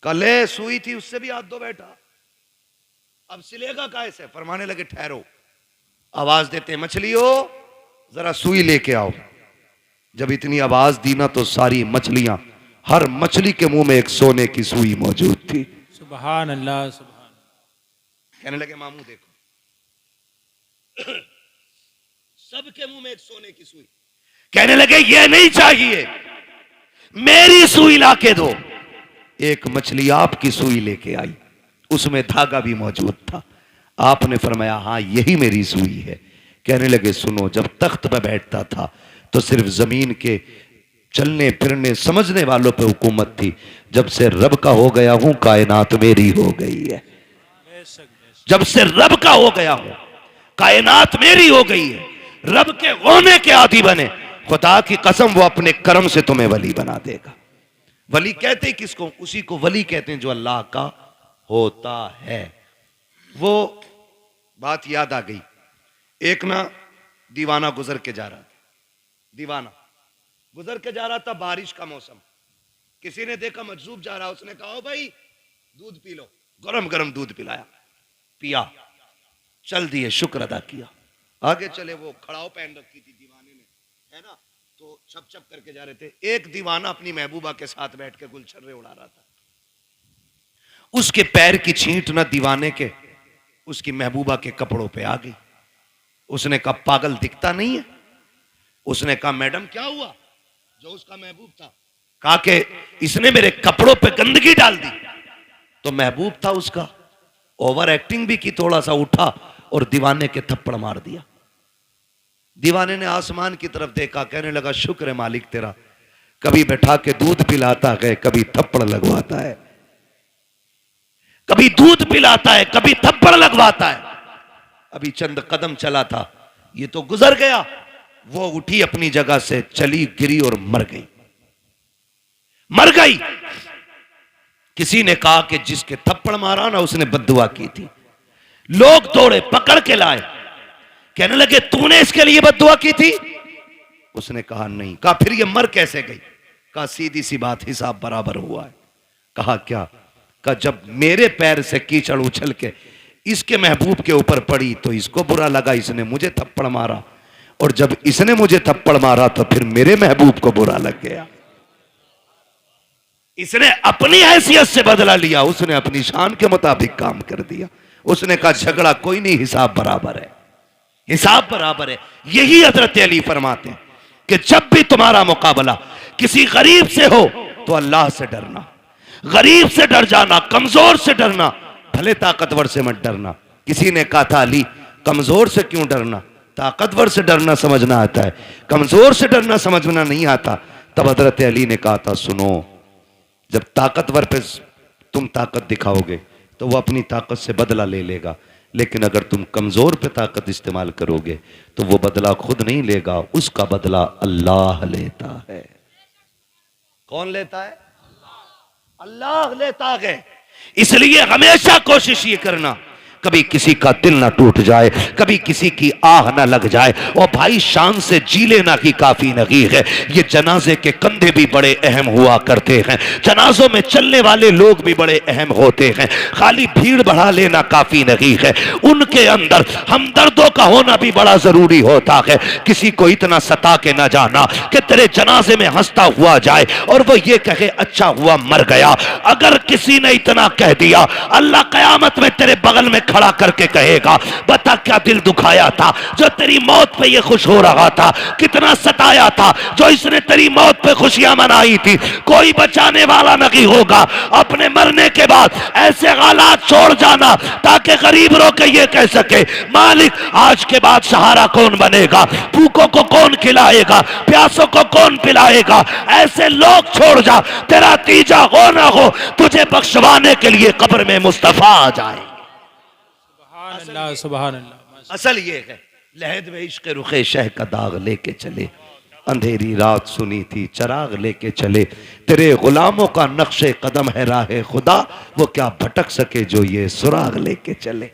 कले सुई थी उससे भी हाथ धो बैठा, अब सिलेगा कैसे? फरमाने लगे ठहरो, आवाज देते मछलियों जरा सुई लेके आओ। जब इतनी आवाज दी ना तो सारी मछलियां, हर मछली के मुंह में एक सोने की सुई मौजूद थी। सुभान अल्लाह, सुभान। कहने लगे मामू देखो, सबके मुंह में एक सोने की सुई। कहने लगे ये नहीं चाहिए, मेरी सुई लाके दो। एक मछली आपकी सुई लेके आई, उसमें धागा भी मौजूद था। आपने फरमाया हाँ यही मेरी सुई है। कहने लगे सुनो, जब तख्त पर बैठता था तो सिर्फ जमीन के चलने फिरने समझने वालों पे हुकूमत थी। जब से रब का हो गया हूं कायनात मेरी हो गई है। जब से रब का हो गया हूं कायनात मेरी हो गई है। रब के होने के आदी बने, खुदा की कसम वो अपने कर्म से तुम्हें वली बना देगा। वली कहते हैं किसको? उसी को वली कहते हैं जो अल्लाह का होता है। वो बात याद आ गई, एक ना दीवाना गुजर के जा रहा था। दीवाना गुजर के जा रहा था, बारिश का मौसम। किसी ने देखा मजजूब जा रहा, उसने कहा भाई दूध पी लो। गरम गरम दूध पिलाया, पिया, चल दिए, शुक्र अदा किया, आगे चले। वो खड़ाव पहन रखी थी दीवाने ने, है ना, तो छप छप करके जा रहे थे। एक दीवाना अपनी महबूबा के साथ बैठ के गुलछर्रे उड़ा रहा था। उसके पैर की छींट ना दीवाने के उसकी महबूबा के कपड़ों पे आ गई। उसने कहा पागल दिखता नहीं है? उसने कहा मैडम क्या हुआ? जो उसका महबूब था कहा कि इसने मेरे कपड़ों पे गंदगी डाल दी। तो महबूब था उसका, ओवर एक्टिंग भी की, थोड़ा सा उठा और दीवाने के थप्पड़ मार दिया। दीवाने ने आसमान की तरफ देखा, कहने लगा शुक्र है मालिक तेरा, कभी बैठा के दूध पिलाता है, कभी थप्पड़ लगवाता है, कभी दूध पिलाता है, कभी थप्पड़ लगवाता है। अभी चंद कदम चला था, ये तो गुजर गया। वो उठी अपनी जगह से, चली, गिरी और मर गई। मर गई। किसी ने कहा कि जिसके थप्पड़ मारा ना उसने बद्दुआ की थी। लोग दौड़े, पकड़ के लाए, कहने लगे तूने इसके लिए बद्दुआ की थी? उसने कहा नहीं। कहा फिर ये मर कैसे गई? कहा सीधी सी बात, हिसाब बराबर हुआ है। कहा क्या? कहा जब मेरे पैर से कीचड़ उछल के इसके महबूब के ऊपर पड़ी तो इसको बुरा लगा, इसने मुझे थप्पड़ मारा, और जब इसने मुझे थप्पड़ मारा तो फिर मेरे महबूब को बुरा लग गया। इसने अपनी हैसियत से बदला लिया, उसने अपनी शान के मुताबिक काम कर दिया। उसने कहा झगड़ा कोई नहीं, हिसाब बराबर है, हिसाब बराबर है। यही हजरत अली फरमाते हैं कि जब भी तुम्हारा मुकाबला किसी गरीब से हो तो अल्लाह से डरना, गरीब से डर जाना, कमजोर से डरना, भले ताकतवर से मत डरना। किसी ने कहा था अली कमजोर से क्यों डरना? ताकतवर से डरना समझना आता है, कमजोर से डरना समझना नहीं आता। तब हजरत अली ने कहा था सुनो, जब ताकतवर पे तुम ताकत दिखाओगे तो वो अपनी ताकत से बदला ले लेगा, लेकिन अगर तुम कमजोर पे ताकत इस्तेमाल करोगे तो वो बदला खुद नहीं लेगा, उसका बदला अल्लाह लेता है। कौन लेता है? अल्लाह लेता है। इसलिए हमेशा कोशिश ये करना कभी किसी का दिल ना टूट जाए, कभी किसी की आह ना लग जाए। और भाई शान से जी लेना की काफी नहीं है। ये जनाजे के कंधे भी बड़े अहम हुआ करते हैं, जनाजों में चलने वाले लोग भी बड़े अहम होते हैं। खाली भीड़ बढ़ा लेना काफी नहीं है, उनके अंदर हमदर्दों का होना भी बड़ा जरूरी होता है। किसी को इतना सता के ना जाना कि तेरे जनाजे में हंसता हुआ जाए और वो ये कहे अच्छा हुआ मर गया। अगर किसी ने इतना कह दिया, अल्लाह कयामत में तेरे बगल में खड़ा करके कहेगा बता क्या दिल दुखाया था जो तेरी मौत पे ये खुश हो रहा था, कितना सताया था जो इसने तेरी मौत पे खुशियां मनाई थी। कोई बचाने वाला नहीं होगा। अपने मरने के बाद ऐसे हालात छोड़ जाना ताकि गरीब रो के ये कह सके मालिक आज के बाद सहारा कौन बनेगा, भूखों को कौन खिलाएगा, प्यासों को कौन पिलाएगा। ऐसे लोग छोड़ जा, तेरा तीजा हो ना हो तुझे बख्शवाने के लिए कब्र में मुस्तफा आ जाए। सुभान अल्लाह, सुभान अल्लाह। असल ये है लहद में इश्क रुखे शह का दाग लेके चले, अंधेरी रात सुनी थी चराग लेके चले। तेरे गुलामों का नक्शे कदम है राह खुदा, वो क्या भटक सके जो ये सुराग लेके चले।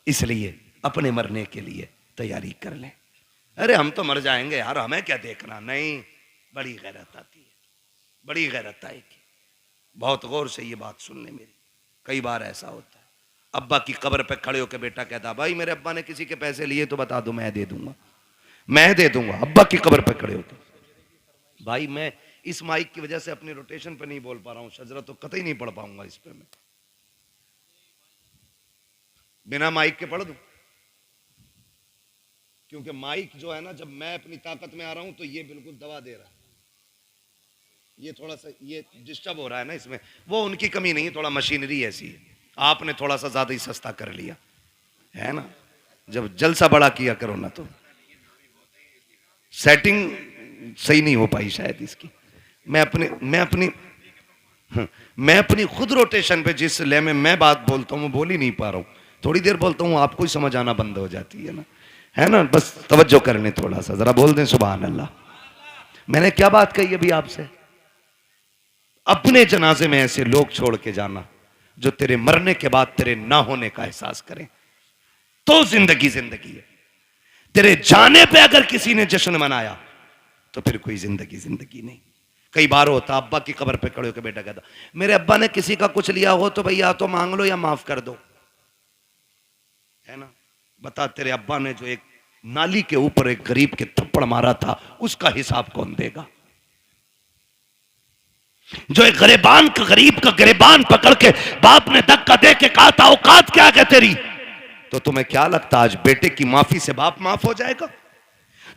इसलिए अपने मरने के लिए तैयारी कर ले। अरे हम तो मर जाएंगे यार, हमें क्या देखना। नहीं, बड़ी गैरत आती है, बड़ी गैरत आएगी। बहुत गौर से ये बात सुन ले मेरी। कई बार ऐसा होता है अब्बा की कब्र पे खड़े होकर बेटा कहता भाई मेरे अब्बा ने किसी के पैसे लिए तो बता दो मैं दे दूंगा, मैं दे दूंगा। अब्बा की कब्र पे खड़े होकर भाई मैं इस माइक की वजह से अपनी रोटेशन पे नहीं बोल पा रहा हूं, शजरा तो कतई नहीं पढ़ पाऊंगा इस पे। मैं बिना माइक के पढ़ दूं क्योंकि माइक जो है ना जब मैं अपनी ताकत में आ रहा हूं तो ये बिल्कुल दबा दे रहा है। ये थोड़ा सा ये डिस्टर्ब हो रहा है ना इसमें, वो उनकी कमी नहीं है, थोड़ा मशीनरी ऐसी है। आपने थोड़ा सा ज्यादा ही सस्ता कर लिया है ना। जब जलसा बड़ा किया करो ना तो सेटिंग सही नहीं हो पाई शायद इसकी। मैं अपनी खुद रोटेशन पे जिस ले में मैं बात बोलता हूं वो बोल ही नहीं पा रहा हूं। थोड़ी देर बोलता हूं आपको ही समझ आना बंद हो जाती है ना, है ना। बस तवज्जो कर लें थोड़ा सा, जरा बोल दें सुभान अल्लाह। मैंने क्या बात कही अभी आपसे? अपने जनाजे में ऐसे लोग छोड़ के जाना जो तेरे मरने के बाद तेरे ना होने का एहसास करें, तो जिंदगी जिंदगी है। तेरे जाने पे अगर किसी ने जश्न मनाया तो फिर कोई जिंदगी जिंदगी नहीं। कई बार होता अब्बा की कब्र पे खड़े होकर बेटा कहता मेरे अब्बा ने किसी का कुछ लिया हो तो भैया तो मांग लो या माफ कर दो, है ना। बता तेरे अब्बा ने जो एक नाली के ऊपर एक गरीब के थप्पड़ मारा था उसका हिसाब कौन देगा? जो एक गरीबान का गरीब का गिरबान पकड़ के बाप ने धक्का दे के कहा था औकात क्या है तेरी, तो तुम्हें क्या लगता आज बेटे की माफी से बाप माफ हो जाएगा?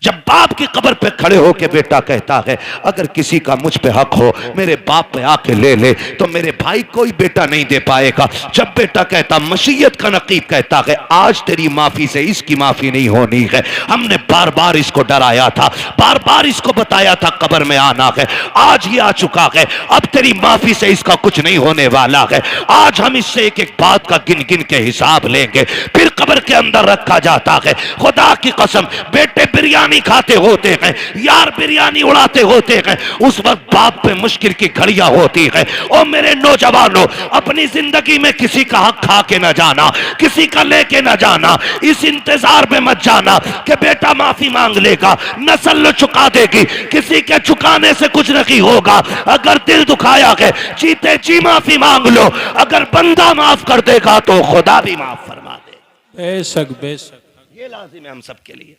जब बाप की कब्र पे खड़े होके बेटा कहता है अगर किसी का मुझ पे हक हो मेरे बाप पे आके ले ले, तो मेरे भाई कोई बेटा नहीं दे पाएगा। जब बेटा कहता मशीयत का नकीब कहता है आज तेरी माफी से इसकी माफी नहीं होनी है, हमने बार बार इसको डराया था, बार बार इसको बताया था कब्र में आना है, आज ये आ चुका है, अब तेरी माफी से इसका कुछ नहीं होने वाला है। आज हम इससे एक एक बात का गिन गिन के हिसाब लेंगे। फिर कब्र के अंदर रखा जाता है। खुदा की कसम बेटे बिरयानी खाते होते हैं, यार बिरयानी उड़ाते होते हैं, उस वक्त बाप पे मुश्किल की घड़ियां होती है। ओ मेरे नौजवानों अपनी जिंदगी में किसी का हक खा के ना जाना, किसी का लेके ना जाना, इस इंतजार में मत जाना कि बेटा माफी मांग लेगा, नस्ल चुका देगी। किसी के चुकाने से कुछ नहीं होगा। अगर दिल दुखाया है जीते जी माफी मांग लो, अगर बंदा माफ कर देगा तो खुदा भी माफ फरमा दे। बेशक बेशक, ये लाजिम है हम सबके लिए।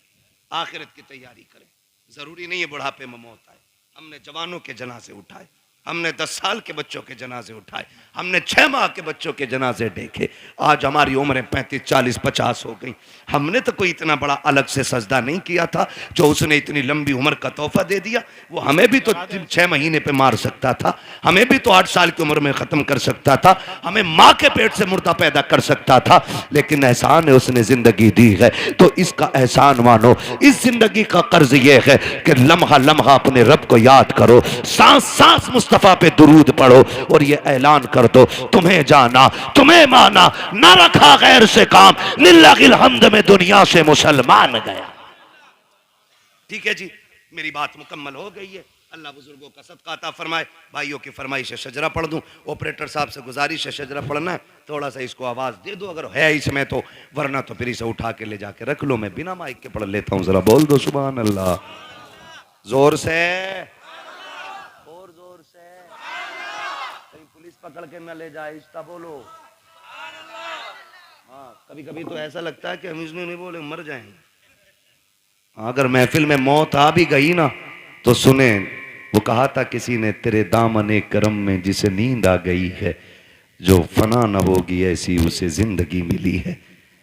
आखिरत की तैयारी करें। जरूरी नहीं है बुढ़ापे में मौत आए। हमने जवानों के जनाजे उठाए, हमने 10 साल के बच्चों के जनाजे उठाए, हमने 6 माह के बच्चों के जनाजे देखे। आज हमारी उम्रें 35, 40, 50 हो गई। हमने तो कोई इतना बड़ा अलग से सजदा नहीं किया था जो उसने इतनी लंबी उम्र का तोहफा दे दिया। वो हमें भी तो 6 महीने पे मार सकता था, हमें भी तो 8 साल की उम्र में खत्म कर सकता था, हमें माँ के पेट से मुर्दा पैदा कर सकता था। लेकिन एहसान है उसने जिंदगी दी है तो इसका एहसान मानो। इस जिंदगी का कर्ज ये है कि लम्हा लम्हा अपने रब को याद करो, सांस सांस मुस्तफा पे दुरूद पढ़ो और ये ऐलान कर दो तुम्हें जाना तुम्हें माना, ना रखा गैर से काम, लिल्लाहिल हम्द में दुनिया से मुसलमान गया। ठीक है जी, मेरी बात मुकम्मल हो गई है। अल्लाह बुजुर्गों का सदका अता फरमाए। भाइयों की फरमाइश है शजरा पढ़ दूं। ऑपरेटर साहब से गुजारिश है शजरा पढ़ना है, थोड़ा सा इसको आवाज दे दो अगर है इसमें तो, वरना तो फिर इसे उठा के ले जाके रख लो, मैं बिना माइक के पढ़ लेता हूँ। जरा बोल दो सुभान अल्लाह जोर से, और जोर से, कहीं पुलिस पकड़ के न ले जाए, इसका बोलो। हाँ कभी कभी तो ऐसा लगता है कि हम इसमें नहीं बोले मर जाएंगे। अगर महफिल में मौत आ भी गई ना तो सुने, वो कहा था किसी ने, तेरे दामने करम में जिसे नींद आ गई है, जो फना न होगी ऐसी उसे जिंदगी मिली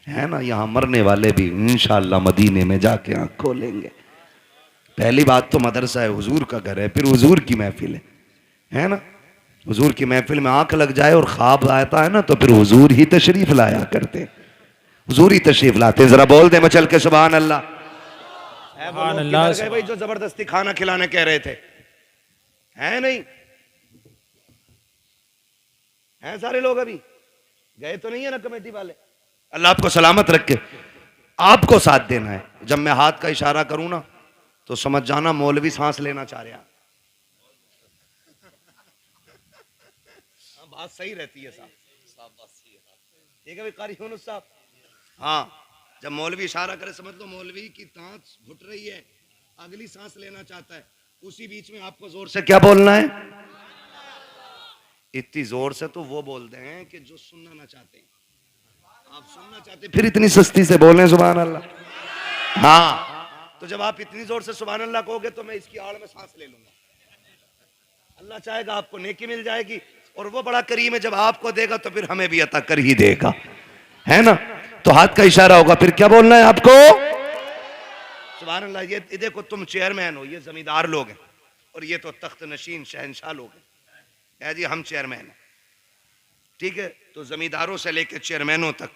है ना। यहाँ मरने वाले भी इंशाअल्लाह मदीने में जाके आंख खोलेंगे। पहली बात तो मदरसा है, हुजूर का घर है, फिर हुजूर की महफिल है ना। हुजूर की महफिल में आंख लग जाए और ख्वाब आता है ना तो फिर हुजूर ही तशरीफ लाया करते, हुजूर ही तशरीफ लाते। जरा बोल दे मचल के सुभान अल्लाह। भाई जो जबरदस्ती खाना खिलाने कह रहे थे, है नहीं हैं सारे लोग, अभी गए तो नहीं है ना कमेटी वाले। अल्लाह आपको सलामत रखे। आपको साथ देना है। जब मैं हाथ का इशारा करूं ना तो समझ जाना मौलवी सांस लेना चाह रहे हैं। बात सही रहती है साहब, बात सही है। ठीक है कारी यूनुस साहब। हाँ जब मौलवी इशारा करे समझ लो मौलवी की सांस घुट रही है, अगली सांस लेना चाहता है, उसी बीच में आपको जोर से क्या बोलना है। इतनी जोर से तो वो बोलते हैं कि जो सुनना ना चाहते, आप सुनना चाहते फिर इतनी सस्ती से बोलें सुभान अल्लाह। हाँ तो जब आप इतनी जोर से सुभान अल्लाह कहोगे तो मैं इसकी आड़ में सांस ले लूंगा। अल्लाह चाहेगा आपको नेकी मिल जाएगी, और वो बड़ा करीम है, जब आपको देगा तो फिर हमें भी अता कर ही देगा, है ना। तो हाथ का इशारा होगा, फिर क्या बोलना है आपको सुभान अल्लाह। ये देखो तुम चेयरमैन हो, ये जमींदार लोग हैं, और ये तो तख्त नशीन शहनशाह लोग हैं। जी हम चेयरमैन हैं, ठीक है। तो जमींदारों से लेकर चेयरमैनों तक,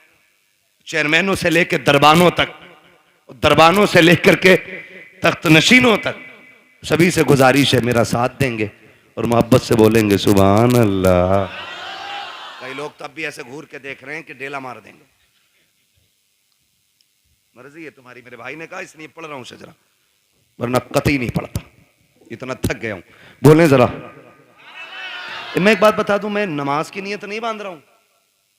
चेयरमैनों से लेकर दरबानों तक, दरबानों से लेकर के तख्त नशीनों तक, सभी से गुजारिश है मेरा साथ देंगे और मोहब्बत से बोलेंगे सुभान अल्लाह। कई लोग तब भी ऐसे घूर के देख रहे हैं कि डेला मार देंगे। मर्जी है तुम्हारी, मेरे भाई ने कहा इसलिए पढ़ रहा हूं शजरा, वरना कतई नहीं पढ़ता, इतना थक गया हूं। बोले जरा। मैं एक बात बता दूं, मैं नमाज की नियत नहीं बांध रहा हूं।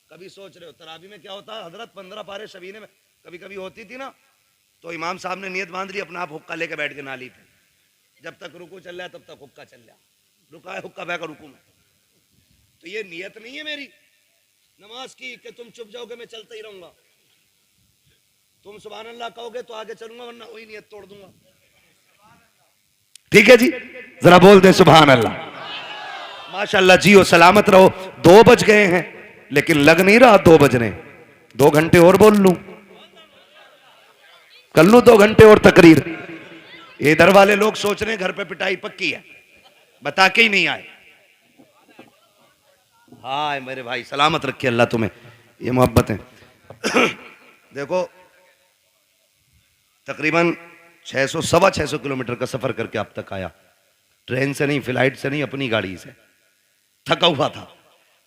कभी सोच रहे हो तरावी में क्या होता है, हजरत 15 पारे शबीने में कभी कभी होती थी ना, तो इमाम साहब ने नियत बांध ली, अपना आप हुक्का लेके बैठ के नाली पे, जब तक रुकू चल रहा है तब तक हुक्का चल रहा, रुका है हुक्का बहकर रुकू में। तो ये नियत नहीं है मेरी नमाज की कि तुम चुप जाओगे मैं चलता ही रहूंगा। तुम सुभान अल्लाह कहोगे तो आगे चलूंगा, वरना वही नियत तोड़ दूंगा। ठीक है जी, जरा बोल दे सुभान अल्लाह। माशाअल्लाह जियो सलामत रहो। 2 बज गए हैं लेकिन लग नहीं रहा 2 बजने। 2 घंटे और बोल लूं, कर लूं 2 घंटे और तकरीर। इधर वाले लोग सोच रहे हैं घर पे पिटाई पक्की है, बता के ही नहीं आए। हाँ मेरे भाई सलामत रखे अल्लाह तुम्हें, ये मोहब्बत है। देखो तकरीबन 600-625 किलोमीटर का सफर करके अब तक आया, ट्रेन से नहीं, फ्लाइट से नहीं, अपनी गाड़ी से। थका हुआ था,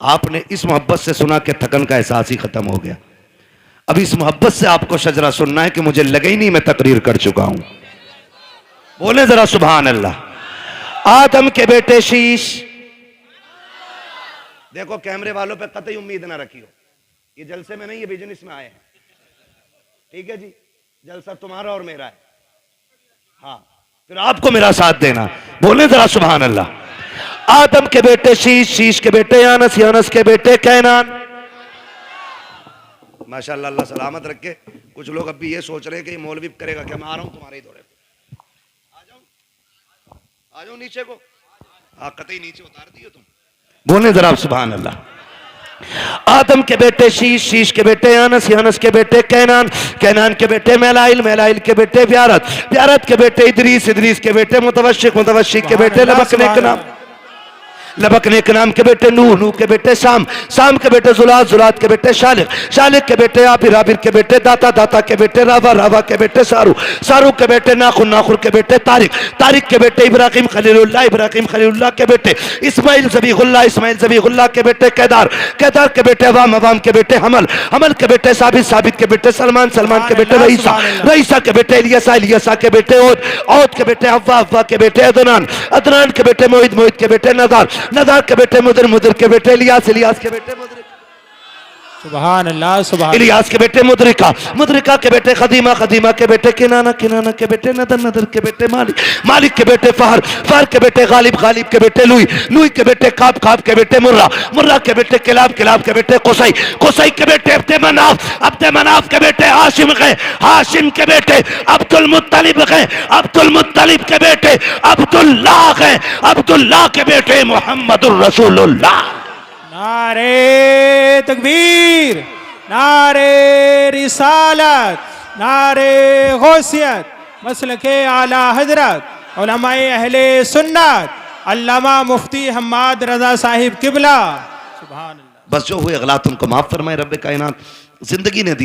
आपने इस मोहब्बत से सुना कि थकन का एहसास ही खत्म हो गया। अब इस मोहब्बत से आपको शजरा सुनना है कि मुझे लगे ही नहीं मैं तकरीर कर चुका हूं। बोले जरा सुभान अल्लाह। आदम के बेटे शीश। देखो कैमरे वालों पे कतई उम्मीद ना रखियो, ये जलसे में नहीं, ये बिजनेस में आए हैं। ठीक है जी, जलसा तुम्हारा और मेरा है। हाँ फिर आपको मेरा साथ देना। बोले जरा सुभान अल्लाह। आदम के बेटे शीश, शीश के बेटे यानस, यानस के बेटे कैनान। माशाअल्लाह अल्लाह सलामत रखे। कुछ लोग अब भी ये सोच रहे हैं कि ये मौलवी करेगा क्या। मैं आ रहा हूं तुम्हारे ही दौरे पे, आ जाओ नीचे को। हाँ कतई नीचे उतार दियो तुम। बोले जरा सुभान अल्लाह। आदम के बेटे शीश, शीश के बेटे यानस, यानस के बेटे कैनान, कैनान के बेटे मैलाइल, मैलाइल के बेटे ब्यारत, ब्यारत के बेटे इदरीस, इदरीस के बेटे मुतवशिक, मुतवशिक के बेटे लबकने का नाम। लबकने के नाम के बेटे नूह, नूह के बेटे शाम, शाम के बेटे जुलात, जुलात के बेटे शालिक, शालिक के बेटे आबिर, आबिर के बेटे दाता, दाता के बेटे रावा, रावा के बेटे सारू, सारू के बेटे नाखुर, नाखुर के बेटे तारिक, तारिक के बेटे इब्राहिम खलीलुल्लाह, इब्राहिम खलीलुल्लाह के बेटे इस्माइल ज़बीहुल्लाह, इस्माइल ज़बीहुल्लाह के बेटे केदार, केदार के बेटे अवाम, अवाम के बेटे हमल, हमल के बेटे साबित, साबित के बेटे सलमान, सलमान के बेटे रईसा, रईसा के बेटे इलियासा, इलियासा के बेटे औद, औद के बेटे अव्वा, अव्वा के बेटे अदनान, अदनान के बेटे मोहित, मोहित के बेटे नदार, नदार के बेटे मुदर, मुदर के बेटे इलियास, इलियास के बेटे मुदर, सुभान अल्लाह सुभान इलियास के बेटे मुद्रिका, मुद्रिका के बेटे खदीमा, खदीमा के बेटे किनाना, किनाना के बेटे नदर, नदर के बेटे मालिक, मालिक के बेटे फहर, फहर के बेटे गालिब, गालिब के बेटे लुई, लुई के बेटे काब, काब के बेटे मुर्रा, मुर्रा के बेटे किलाब, किलाब के बेटे कुसई, कुसई के बेटे अब्दे मनाफ, अब्दे मनाफ के बेटे हाशिम गए, हाशिम के बेटे अब्दुल मुत्तलिब गए, अब्दुल मुत्तलिब के बेटे अब्दुल्लाह गए, अब्दुल्लाह के बेटे मोहम्मदुर रसूलुल्लाह। नारे तकबीर, नारे रिसालत, नारे गौसियत, मसलके आला हजरत उलमाए अहले सुन्नत अल्लामा मुफ्ती हम्माद रजा साहिब किबला। सुभान अल्लाह। बस जो हुए गलत उनको माफ फरमाए रब्बे कायनात, जिंदगी ने दिया।